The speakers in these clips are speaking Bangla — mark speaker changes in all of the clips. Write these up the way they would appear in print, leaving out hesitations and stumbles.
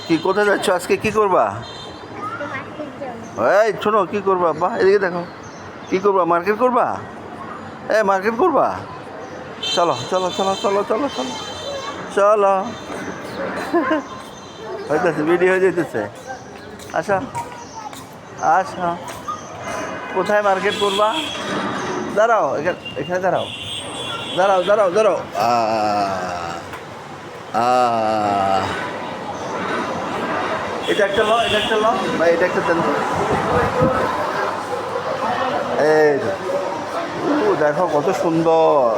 Speaker 1: কি কোথায় যাচ্ছ আজকে, কি করবা? এই শোনো, কি করবা আব্বা? এদিকে দেখো, কি করবা? মার্কেট করবা? মার্কেট করবা? চলো চলো চলো চলো চলো চলো চলো। হইতেছে, ভিডিও হয়ে যেতেছে। আচ্ছা আচ্ছা, কোথায় মার্কেট করবা? দাঁড়াও, এখানে এখানে দাঁড়াও, দাঁড়াও দাঁড়াও দাঁড়াও। এটা একটা ল, এটা একটা ল, বা এটা একটা দেন তো। এই দেখো কত সুন্দর।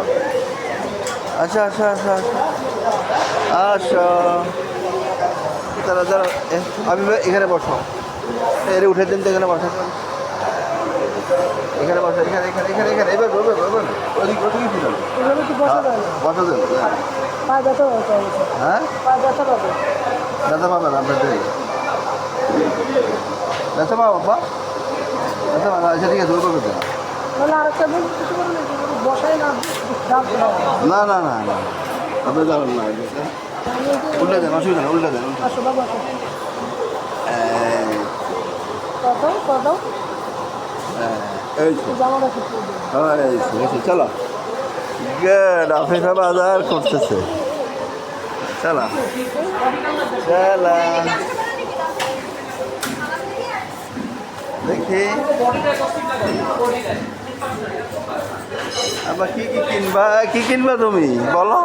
Speaker 1: আচ্ছা আচ্ছা আচ্ছা আচ্ছা আচ্ছা, দাঁড়া দাঁড়া, আমি এখানে বসো। এর উঠে দিন তো, এখানে বসো, এখানে বসো, এখানে এখানে এখানে এখানে, এবার বলবে বলবে ওদিকে ওদিকে কি যাবে, বসা দেন। হ্যাঁ, ব্যথা পাবেন আপনার দেরি, ব্যথা পাবো বাবা, ব্যথা পাবো। আচ্ছা ঠিক আছে, দূর করবে দেন। না না না না, আপনি যাবেন না, উল্টে দেন, অসুবিধা নেই, উল্টে দেন। এই চলো, গুড, আফিফা বাজার করতেছে। চলা চলা, দেখি আবার কি কি কিনবা, কি কিনবা তুমি বলো?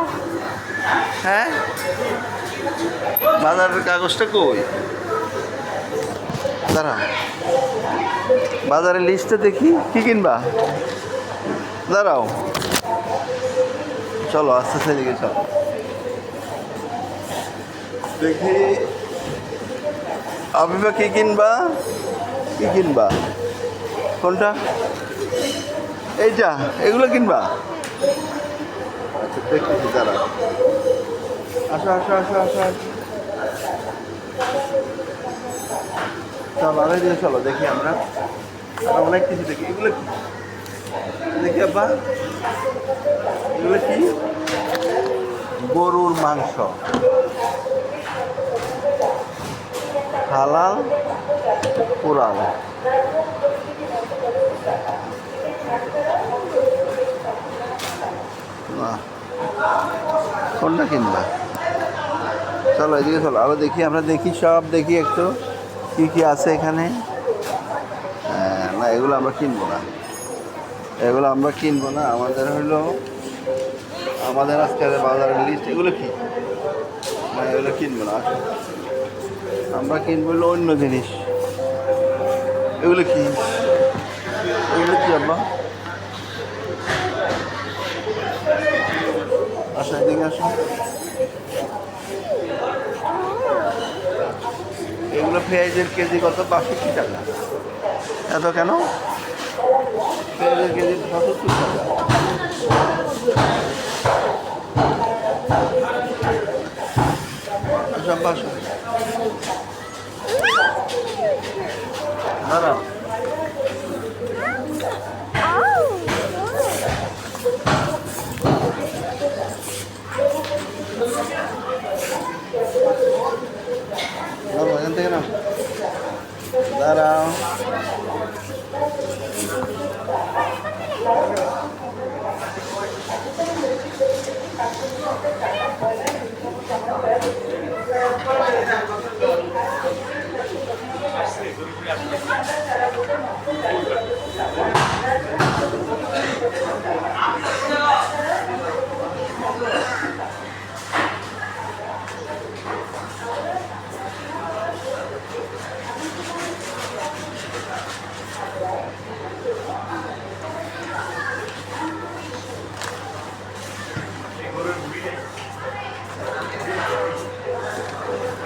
Speaker 1: হ্যাঁ, বাজারের কাগজটা কই? দাঁড়া, বাজারের লিস্টটা দেখি, কি কিনবা? দাঁড়াও, চলো আস্তে আস্তে দিকে চলো, দেখি আফিফা কি কিনবা, কি কিনবা? কোনটা? এইটা, এগুলো কিনবা? আচ্ছা দেখতেছি, দাঁড়া, আসো আসো আসো আসো, চলো আগে দিয়ে চলো, দেখি আমরা অনেক কিছু দেখি। এগুলো কি দেখি আব্বা? এগুলো কি? গরুর মাংস, হালাল কোরআন। কোনটা কিনবা? চলো এদিকে চলো, আরো দেখি, আমরা দেখি, সব দেখি একটু কি কি আছে এখানে। না এগুলো আমরা কিনবো না, এগুলো আমরা কিনবো না। আমাদের হইলো, আমাদের আজকের বাজারের লিস্ট। এগুলো কি? না এগুলো কিনবো না, আমরা কিনবো হলো অন্য জিনিস। এগুলো কি? এগুলো কি আব্বা? আসো এদিকে আসো, এগুলো পেঁয়াজের কেজি কত? 62 টাকা। এত কেন? পেঁয়াজের কেজি 77 টাকা। আচ্ছা বাসো, দাঁড়াও, এখান থেকে না, দাঁড়াও,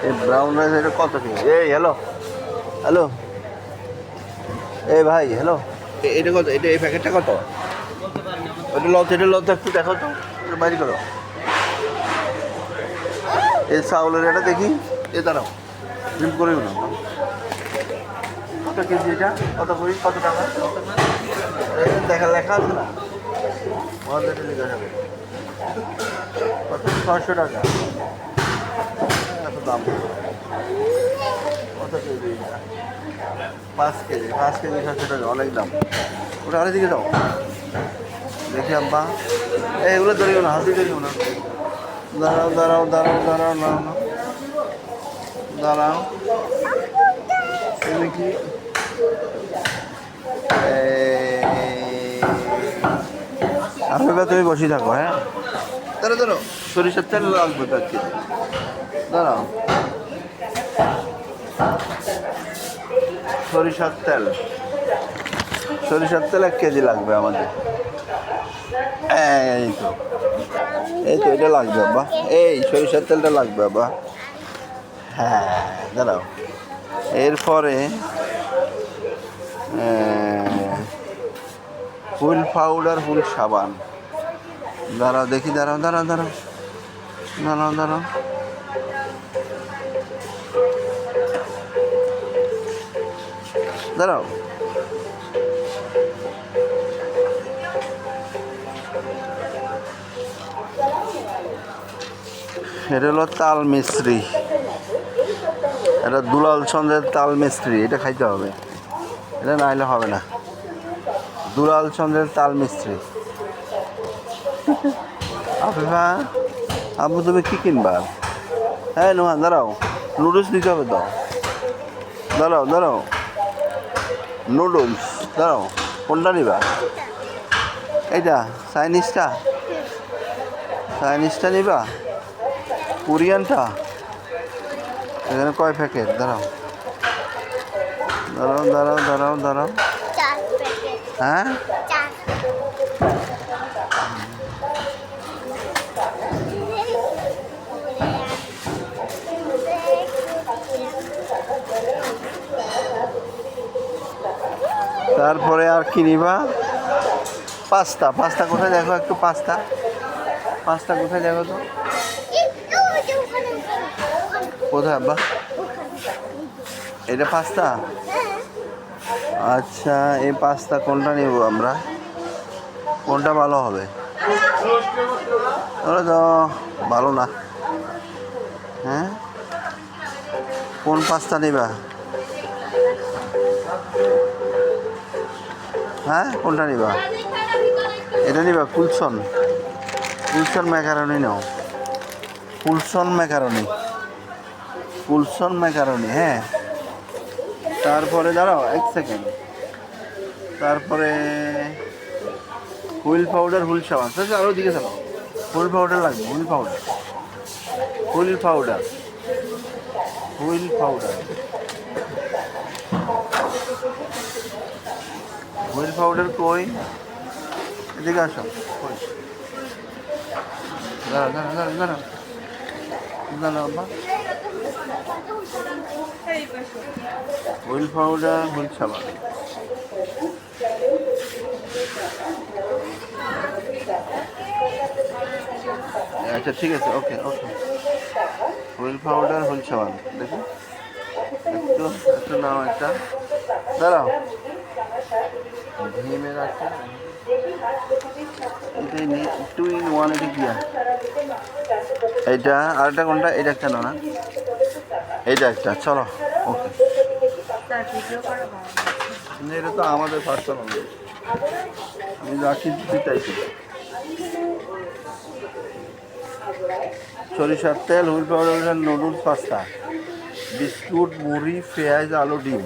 Speaker 1: এই ব্রাউন রাইস এটা কত কি? এই হ্যালো হ্যালো, এই ভাই হ্যালো, এটা কত? এটা এই প্যাকেটটা কত? ওটা লত, এটা লত একটু দেখো তো, এটা বাইরে করো। এই চাউলের এটা দেখি, এ দাঁড়াও, জিম করে না। কত কেজি এটা? কত করি? কত টাকা? দেখা লেখা আছে না, মহাদেটা লেখা যাবে। কত? 600 টাকা, এত দাম। কত কেজি এটা? 5 কেজি, 5 কেজি 700 টাকা, অনেক দাম। ওটা আরেক দিকে যাও, দেখি আব্বা। এগুলো ধরিও না, হাতে ধরিও না। দাঁড়াও দাঁড়াও দাঁড়াও দাঁড়াও, না না দাঁড়াও। তুমি কি আমি বা তুমি বসে থাকো, হ্যাঁ। দাঁড়ো দাঁড়ো, সরিষার তেল লাগবে তো 1 কেজি। দাঁড়াও, সরিষার তেল, সরিষার তেল 1 কেজি লাগবে আমাদের। এই তো, এই তো এটা লাগবে আব্বা, এই সরিষার তেলটা লাগবে আব্বা। হ্যাঁ দাঁড়াও, এরপরে হুইল পাউডার, হুইল সাবান। দাঁড়াও দেখি, দাঁড়াও দাঁড়াও দাঁড়াও দাঁড়াও দাঁড়াও, দাঁড়াও। এটা হলো তাল মিস্ত্রি, এটা দুলাল চন্দ্রের তাল মিস্ত্রি, এটা খাইতে হবে, এটা না হলে হবে না। দুলাল চন্দ্রের তাল মিস্ত্রি। আফিফা, আব্বু তুমি কি কিনবা? হ্যাঁ নোহা দাঁড়াও, নুডলস দিতে হবে তো। দাঁড়াও দাঁড়াও, নুডলস, দাঁড়াও, কোনটা নিবা? এইটা চাইনিজটা, চাইনিজটা নিবা? কোরিয়ানটা? এখানে কয় প্যাকেট? দাঁড়াও দাঁড়াও দাঁড়াও দাঁড়াও দাঁড়াও, হ্যাঁ তারপরে আর কি নিবা? পাস্তা, পাস্তা কোথায় দেখো একটু, পাস্তা, পাস্তা কোথায় দেখো তো, কোথায় আব্বা? এটা পাস্তা? আচ্ছা, এই পাস্তা কোনটা নেব আমরা? কোনটা ভালো হবে? ওটা তো ভালো না। হ্যাঁ, কোন পাস্তা নিবা? হ্যাঁ কোনটা নিবা? এটা নিবা? কুলসন, কুলসন ম্যাকারনি নাও, কুলসন ম্যাকারনি, কুলসন ম্যাকারনি, হ্যাঁ। তারপরে দাঁড়াও 1 সেকেন্ড, তারপরে হুইল পাউডার, হুইল সাবান, আরও দিকে চালো, হুইল পাউডার লাগবে, wheel powder, wheel powder, wheel powder, wheel powder কই? এদিকে আসো, কই? দাঁড়া দাঁড়া দাঁড়া দাঁড়া দাঁড়া আব্বা, হুইল পাউডার, হুইল সাবান। আচ্ছা ঠিক আছে, ওকে ওকে, হুইল পাউডার, হুইল সাবান, দেখো একটু একটু নাও একটা, দাঁড়াও, ভীমের আছে, এটাই নিয়ে 2 in 1, এটা কি? এইটা আরেকটা কোনটা? এটা একটা না, এইটা একটা, চলো ওকে। এটা তো আমাদের পার্সোনাল, আমি যা কিনতে চাইছি। সরিষার তেল, wheel powder, noodles, pasta, biscuit, মুড়ি, পেঁয়াজ, আলু, ডিম।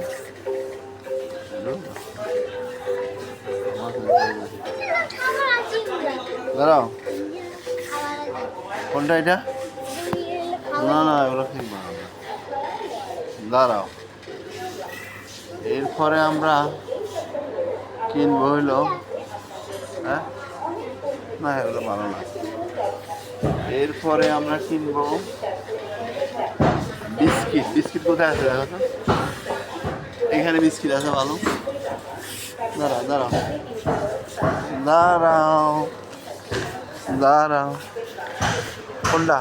Speaker 1: দাঁড়াও, কোনটা এটা? না না এগুলো কিনবো না, দাঁড়াও। এরপরে আমরা কিনবো হইলো, হ্যাঁ না এগুলো ভালো না। এরপরে আমরা কিনবো বিস্কিট, বিস্কিট কোথায় আছে দেখো তো, এখানে বিস্কিট আছে ভালো। দাঁড়াও দাঁড়াও দাঁড়াও দাঁড়াও, কোনটা?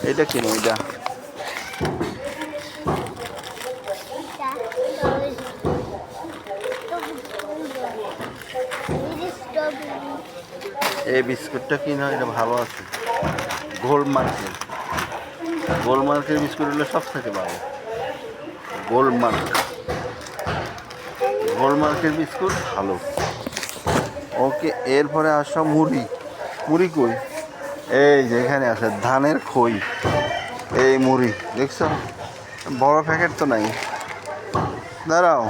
Speaker 1: এটা কিনো, এটা এই বিস্কুটটা কিনা, এটা ভালো আছে। গোলমার্কের, গোলমার্কের বিস্কুট হলে সব থেকে ভালো। গোলমার্ক, গোলমার্কের বিস্কুট ভালো। ওকে, এরপরে আসো মুড়ি। মুড়ি কই? এই যে এখানে আছে ধানের খই। এই মুড়ি দেখছো, বড় প্যাকেট তো নাই। দাঁড়াও,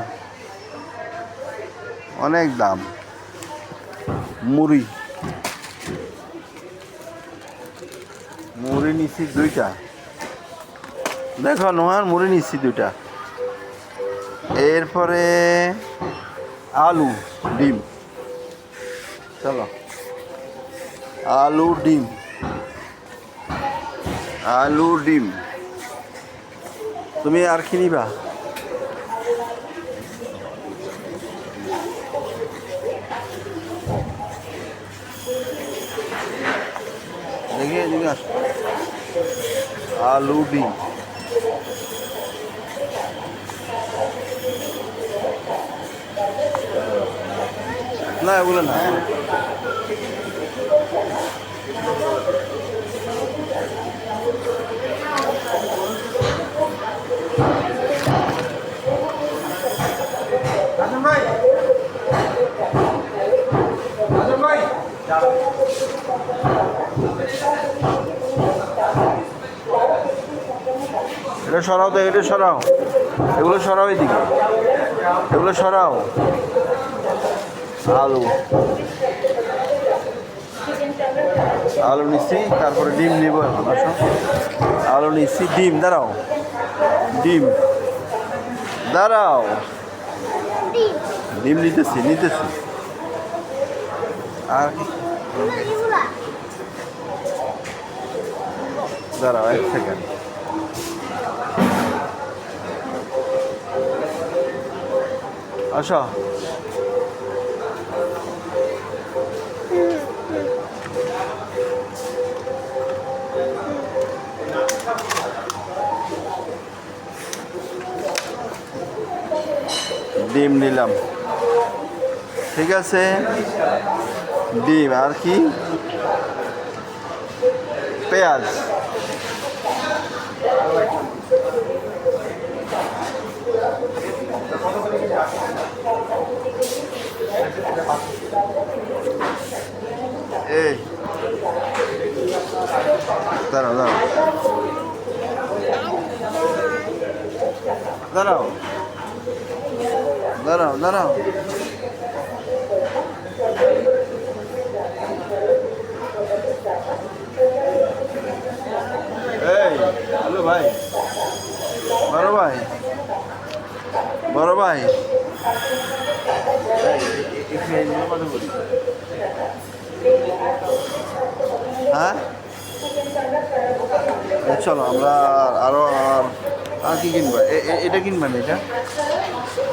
Speaker 1: অনেক দাম। মুড়ি, মুড়ি নিচ্ছি 2টা। দেখো নোহান, মুড়ি নিচ্ছি 2টা। এরপরে আলু, ডিম। চলো, আলু ডিম, আলু ডিম। তুমি আর কি নিবা? দেখি এদিকে আস। আলু ডিম, না এগুলো না। এটা সরাও তো, এটা সরাও, এগুলো সরাও, এদিকে এগুলো সরাও। আলু, আলু নিচ্ছি, তারপরে ডিম নিব এখন। আসো, আলু নিচ্ছি, ডিম। দাঁড়াও, ডিম দাঁড়াও, ডিম নিতেছি নিতেছি। আর দাঁড়াও 1 সেকেন্ড। আসো, ডিম নিলাম, ঠিক আছে। ডিম আর কি? পেঁয়াজ, এই দাঁড়াও দাঁড়াও দাঁড়াও দাঁড়াও দাঁড়াও। এই হ্যালো ভাই, বড় ভাই, বড় ভাই, হ্যাঁ চলো আমরা আরো আর কি কিনবো? এটা কিনবেন, এটা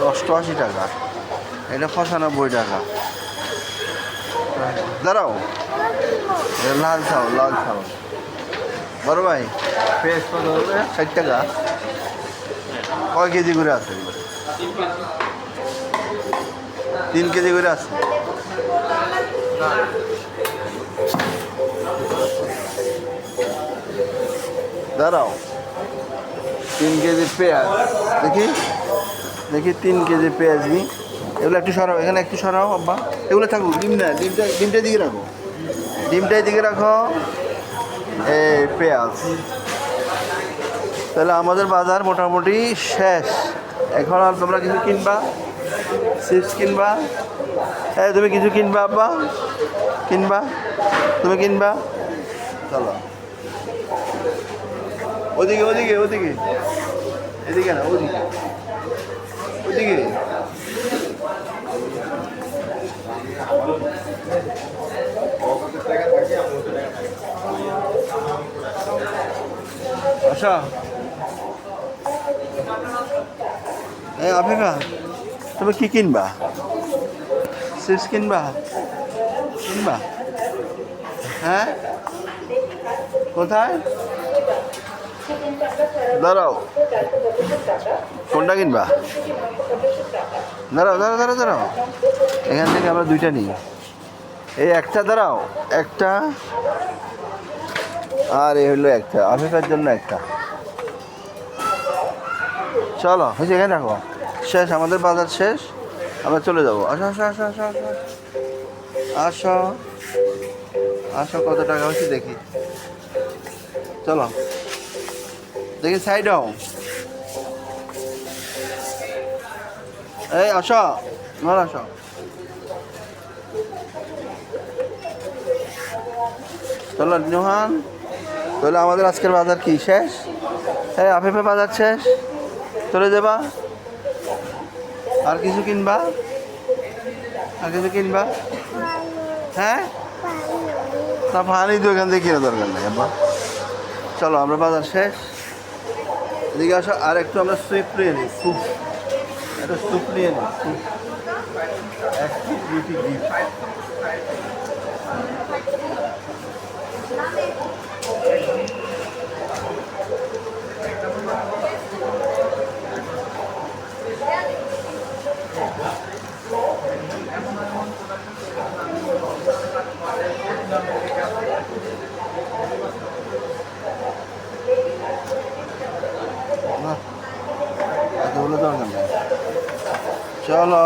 Speaker 1: 88 টাকা, এটা 95 টাকা। দাঁড়াও, লাল চাউল, লাল চাউল। বড় ভাই, পেঁয়াজ কত হবে? 60 টাকা। কয় কেজি করে আছে? 3 কেজি করে আছে। দাঁড়াও, 3 কেজি পেঁয়াজ দেখি, দেখি 3 কেজি পেঁয়াজ নিই। এগুলো একটু সরাও, এখানে একটু সরাও আব্বা। এগুলো থাকুক, ডিম না, ডিমটাই দিকে রাখো, ডিমটাই দিকে রাখো। এই পেঁয়াজ। তাহলে আমাদের বাজার মোটামুটি শেষ। এখন আর তোমরা কিছু কিনবা? চিপস কিনবা? হ্যাঁ, তুমি কিছু কিনবা আব্বা? কিনবা? তুমি কিনবা? চলো, ওদিকে ওদিকে ওদিকে, এদিকে না, ওদিকে ওদিকে। আচ্ছা, এই আফিফা, তুমি কি কিনবা? চিপস কিনবা? কিনবা? হ্যাঁ, কোথায়? দাঁড়াও, কোনটা কিনবা? দাঁড়াও দাঁড়াও দাঁড়াও দাঁড়াও, এখান থেকে আমরা 2টা নিই। এই একটা দাঁড়াও, একটা, আর এই হলো একটা, আফিফের জন্য একটা। চলো হয়েছে, এখানে রাখো, শেষ আমাদের বাজার শেষ, আমরা চলে যাবো। আসো আসো আসো আসো আসো আসো আসো, কত টাকা হয়েছে দেখি, চলো দেখি, সাইড হও, এই আসো, তোমার আসো, চলো নুহান। তাহলে আমাদের আজকের বাজার কি শেষ? হ্যাঁ, আফিফের বাজার শেষ, চলে যাবা? আর কিছু কিনবা? আর কিছু কিনবা? হ্যাঁ, না পানি তো এখান থেকে কিনে দরকার নেই আব্বা। চলো আমরা বাজার শেষ, এদিকে আসো, আর একটু আমরা স্যুপ নিয়ে নিই, স্যুপ, একটা স্যুপ নিয়ে নিই, স্যুপ, এক পিস রুটি ডিম। না, এতগুলো দরকার নেই, চলো।